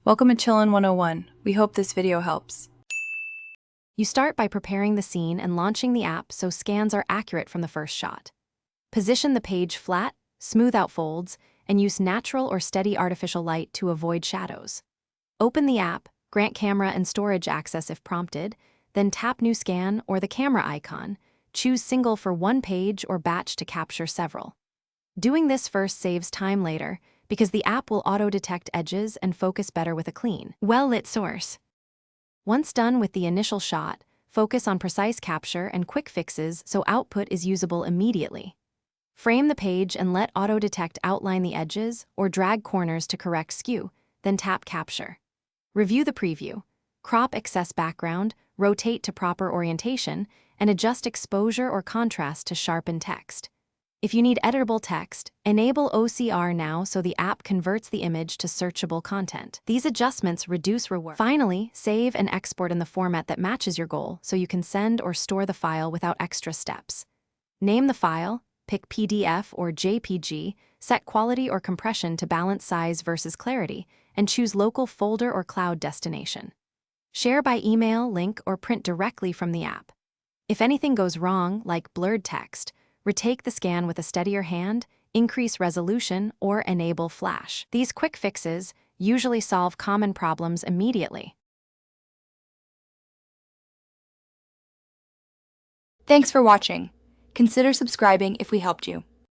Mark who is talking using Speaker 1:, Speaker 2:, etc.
Speaker 1: Welcome to Chillin' 101. We hope this video helps.
Speaker 2: You start by preparing the scene and launching the app so scans are accurate from the first shot. Position the page flat, smooth out folds, and use natural or steady artificial light to avoid shadows. Open the app, grant camera and storage access if prompted, then tap New Scan or the camera icon. Choose single for one page or batch to capture several. Doing this first saves time later, because the app will auto-detect edges and focus better with a clean, well-lit source. Once done with the initial shot, focus on precise capture and quick fixes so output is usable immediately. Frame the page and let auto-detect outline the edges or drag corners to correct skew, then tap Capture. Review the preview. Crop excess background, rotate to proper orientation, and adjust exposure or contrast to sharpen text. If you need editable text, enable OCR now so the app converts the image to searchable content. These adjustments reduce rework. Finally, save and export in the format that matches your goal so you can send or store the file without extra steps. Name the file, pick PDF or JPG, set quality or compression to balance size versus clarity, and choose local folder or cloud destination. Share by email, link, or print directly from the app. If anything goes wrong, like blurred text, retake the scan with a steadier hand, increase resolution, or enable flash. These quick fixes usually solve common problems immediately.
Speaker 3: Thanks for watching. Consider subscribing if we helped you.